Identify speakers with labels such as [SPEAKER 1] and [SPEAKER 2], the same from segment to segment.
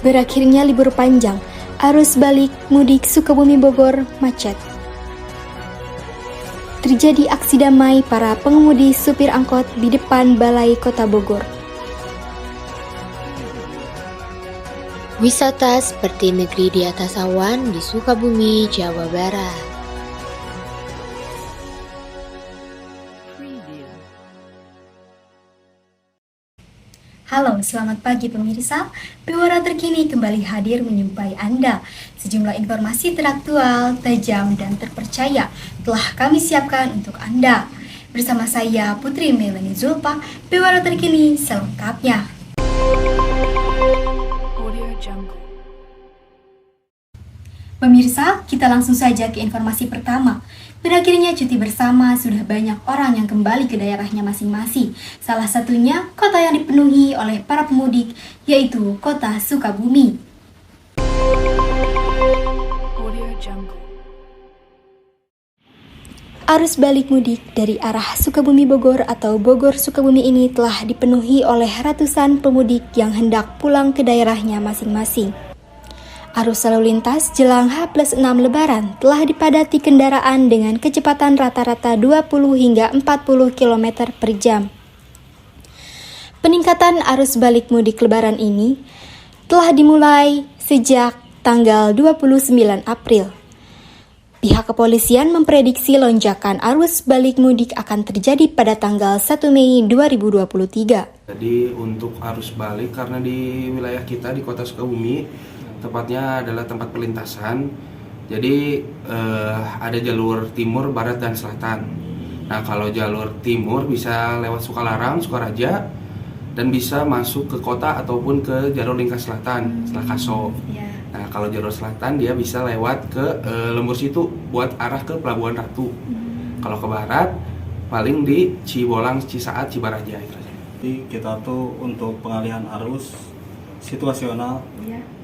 [SPEAKER 1] Berakhirnya libur panjang, arus balik mudik Sukabumi Bogor macet. Terjadi aksi damai para pengemudi supir angkot di depan Balai Kota Bogor.
[SPEAKER 2] Wisata seperti negeri di atas awan di Sukabumi, Jawa Barat.
[SPEAKER 1] Halo, selamat pagi pemirsa. Pewara terkini kembali hadir menyumpai Anda. Sejumlah informasi teraktual, tajam, dan terpercaya telah kami siapkan untuk Anda. Bersama saya Putri Melanie Zulfa, Pewara terkini selengkapnya. Pemirsa, kita langsung saja ke informasi pertama. Berakhirnya cuti bersama, sudah banyak orang yang kembali ke daerahnya masing-masing. Salah satunya kota yang dipenuhi oleh para pemudik, yaitu kota Sukabumi. Arus balik mudik dari arah Sukabumi Bogor atau Bogor Sukabumi ini telah dipenuhi oleh ratusan pemudik yang hendak pulang ke daerahnya masing-masing. Arus lalu lintas jelang H+6 Lebaran telah dipadati kendaraan dengan kecepatan rata-rata 20 hingga 40 km per jam. Peningkatan arus balik mudik Lebaran ini telah dimulai sejak tanggal 29 April. Pihak kepolisian memprediksi lonjakan arus balik mudik akan terjadi pada tanggal 1 Mei 2023.
[SPEAKER 3] Jadi untuk arus balik, karena di wilayah kita di kota Sukabumi tepatnya adalah tempat perlintasan, jadi ada jalur timur, barat, dan selatan. Nah, kalau jalur timur bisa lewat Sukalarang, Sukaraja, dan bisa masuk ke kota ataupun ke jalur lingkar selatan, Selakaso. Nah, kalau jalur selatan dia bisa lewat ke Lembur Situ buat arah ke Pelabuhan Ratu. Kalau ke barat paling di Cibolang, Cisaat, Cibaraja itu aja.
[SPEAKER 4] Jadi kita tuh untuk pengalihan arus situasional.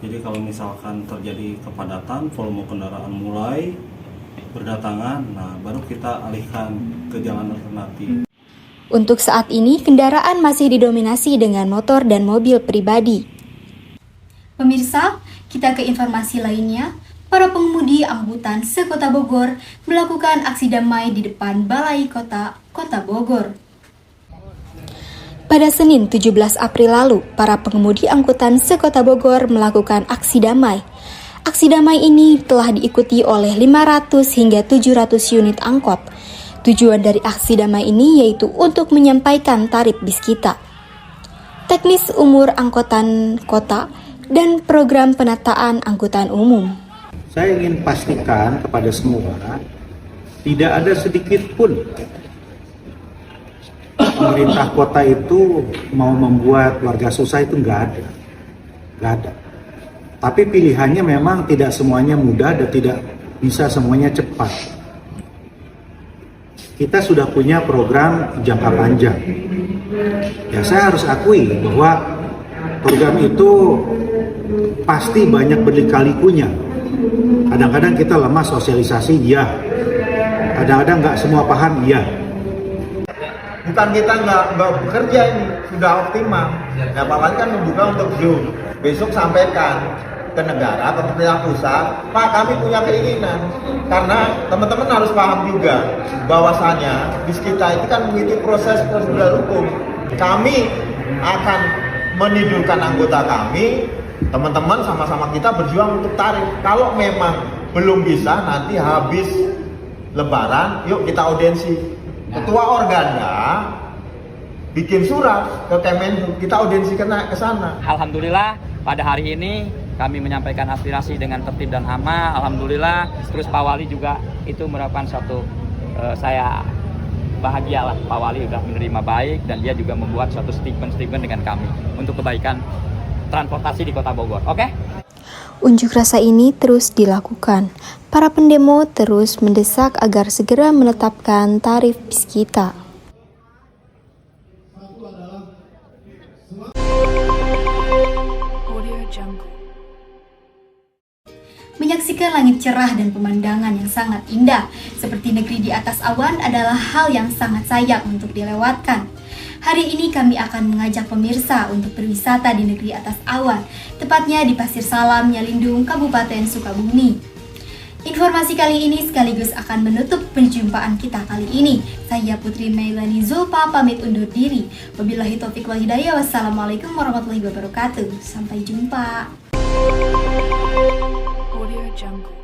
[SPEAKER 4] Jadi kalau misalkan terjadi kepadatan, volume kendaraan mulai berdatangan, nah baru kita alihkan ke jalan alternatif.
[SPEAKER 1] Untuk saat ini, kendaraan masih didominasi dengan motor dan mobil pribadi. Pemirsa, kita ke informasi lainnya. Para pengemudi angkutan sekota Bogor melakukan aksi damai di depan Balai Kota Bogor. Pada Senin 17 April lalu, para pengemudi angkutan sekota Bogor melakukan aksi damai. Aksi damai ini telah diikuti oleh 500 hingga 700 unit angkot. Tujuan dari aksi damai ini yaitu untuk menyampaikan tarif bis kita, teknis umur angkutan kota, dan program penataan angkutan umum.
[SPEAKER 5] Saya ingin pastikan kepada semua, tidak ada sedikit pun pemerintah kota itu mau membuat warga susah, itu nggak ada. Tapi pilihannya memang tidak semuanya mudah dan tidak bisa semuanya cepat. Kita sudah punya program jangka panjang. Ya, saya harus akui bahwa program itu pasti banyak berlika-likunya. Kadang-kadang kita lemah sosialisasi, ya. Kadang-kadang nggak semua paham, ya.
[SPEAKER 6] Bukan kita nggak bekerja, ini sudah optimal. Nah, apalagi kan membuka untuk Zoom. Besok sampaikan ke negara, ke pemerintah pusat, Pak, kami punya keinginan. Karena teman-teman harus paham juga bahwasanya bis kita itu kan mengikuti proses prosedur hukum. Kami akan menidurkan anggota kami, teman-teman sama-sama kita berjuang untuk tarif. Kalau memang belum bisa, nanti habis Lebaran, yuk kita audiensi. Ketua Organda bikin surat ke Kemenhub, kita audiensi ke sana.
[SPEAKER 7] Alhamdulillah pada hari ini kami menyampaikan aspirasi dengan tertib dan aman. Alhamdulillah, terus Pak Wali juga itu merupakan suatu saya bahagialah Pak Wali sudah menerima baik, dan dia juga membuat suatu statement dengan kami untuk kebaikan transportasi di Kota Bogor. Oke?
[SPEAKER 1] Unjuk rasa ini terus dilakukan. Para pendemo terus mendesak agar segera menetapkan tarif bis kita. Menyaksikan langit cerah dan pemandangan yang sangat indah seperti negeri di atas awan adalah hal yang sangat sayang untuk dilewatkan. Hari ini kami akan mengajak pemirsa untuk berwisata di negeri atas awan, tepatnya di Pasir Salam, Nyalindung, Kabupaten Sukabumi. Informasi kali ini sekaligus akan menutup perjumpaan kita kali ini. Saya Putri Mailani Zulfa pamit undur diri. Wabillahi taufiq wal hidayah. Wassalamualaikum warahmatullahi wabarakatuh. Sampai jumpa. Audio Jungle.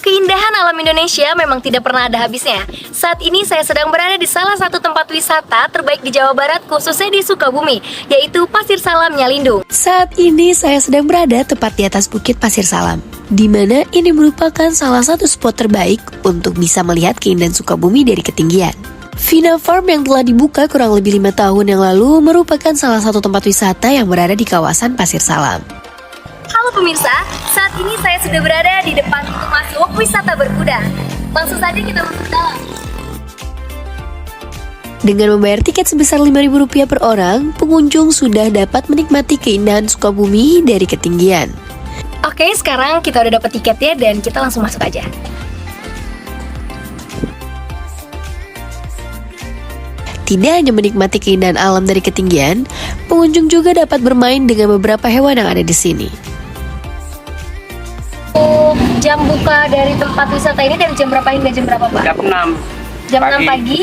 [SPEAKER 8] Keindahan alam Indonesia memang tidak pernah ada habisnya. Saat ini saya sedang berada di salah satu tempat wisata terbaik di Jawa Barat, khususnya di Sukabumi, yaitu Pasir Salam, Nyalindung. Saat ini saya sedang berada tepat di atas Bukit Pasir Salam, di mana ini merupakan salah satu spot terbaik untuk bisa melihat keindahan Sukabumi dari ketinggian. Vina Farm yang telah dibuka kurang lebih 5 tahun yang lalu merupakan salah satu tempat wisata yang berada di kawasan Pasir Salam. Halo pemirsa, saat ini saya sudah berada di depan pintu masuk wisata berkuda. Langsung saja kita masuk dalam. Dengan membayar tiket sebesar Rp5.000 per orang, pengunjung sudah dapat menikmati keindahan Sukabumi dari ketinggian. Oke, sekarang kita udah dapat tiketnya dan kita langsung masuk aja. Tidak hanya menikmati keindahan alam dari ketinggian, pengunjung juga dapat bermain dengan beberapa hewan yang ada di sini. Jam buka dari tempat wisata ini dari jam berapa hingga jam berapa, Pak?
[SPEAKER 7] Jam 6.
[SPEAKER 8] Jam 6 pagi?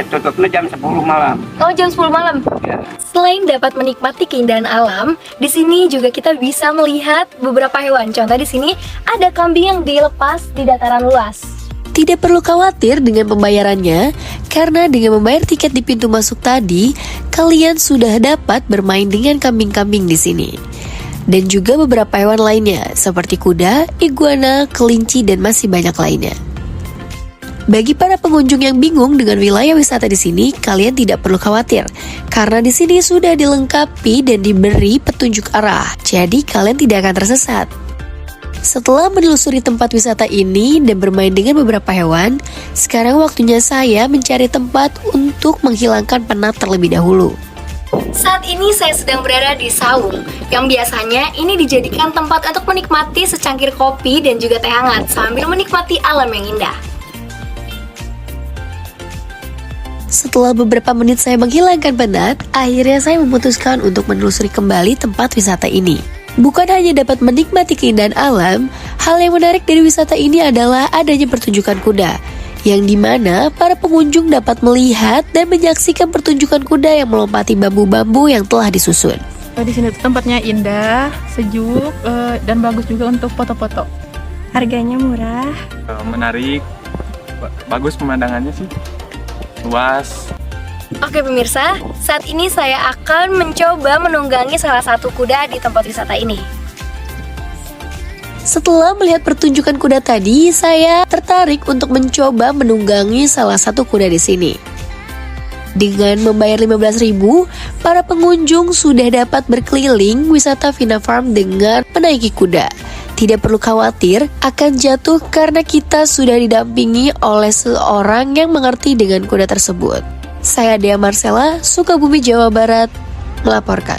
[SPEAKER 7] Tutupnya jam 10 malam.
[SPEAKER 8] Oh, jam 10 malam.
[SPEAKER 7] Ya.
[SPEAKER 8] Selain dapat menikmati keindahan alam, di sini juga kita bisa melihat beberapa hewan. Contoh di sini ada kambing yang dilepas di dataran luas. Tidak perlu khawatir dengan pembayarannya, karena dengan membayar tiket di pintu masuk tadi, kalian sudah dapat bermain dengan kambing-kambing di sini. Dan juga beberapa hewan lainnya, seperti kuda, iguana, kelinci, dan masih banyak lainnya. Bagi para pengunjung yang bingung dengan wilayah wisata di sini, kalian tidak perlu khawatir, karena di sini sudah dilengkapi dan diberi petunjuk arah, jadi kalian tidak akan tersesat. Setelah menelusuri tempat wisata ini dan bermain dengan beberapa hewan, sekarang waktunya saya mencari tempat untuk menghilangkan penat terlebih dahulu. Saat ini saya sedang berada di saung, yang biasanya ini dijadikan tempat untuk menikmati secangkir kopi dan juga teh hangat sambil menikmati alam yang indah. Setelah beberapa menit saya menghilangkan penat, akhirnya saya memutuskan untuk menelusuri kembali tempat wisata ini. Bukan hanya dapat menikmati keindahan alam, hal yang menarik dari wisata ini adalah adanya pertunjukan kuda, yang dimana para pengunjung dapat melihat dan menyaksikan pertunjukan kuda yang melompati bambu-bambu yang telah disusun.
[SPEAKER 9] Di sini tempatnya indah, sejuk, dan bagus juga untuk foto-foto.
[SPEAKER 10] Harganya murah,
[SPEAKER 11] menarik, bagus pemandangannya sih, luas.
[SPEAKER 8] Oke pemirsa, saat ini saya akan mencoba menunggangi salah satu kuda di tempat wisata ini. Setelah melihat pertunjukan kuda tadi, saya tertarik untuk mencoba menunggangi salah satu kuda di sini. Dengan membayar Rp15.000, para pengunjung sudah dapat berkeliling wisata Vina Farm dengan menaiki kuda. Tidak perlu khawatir akan jatuh karena kita sudah didampingi oleh seorang yang mengerti dengan kuda tersebut. Saya Dea Marcella, Sukabumi, Jawa Barat, melaporkan.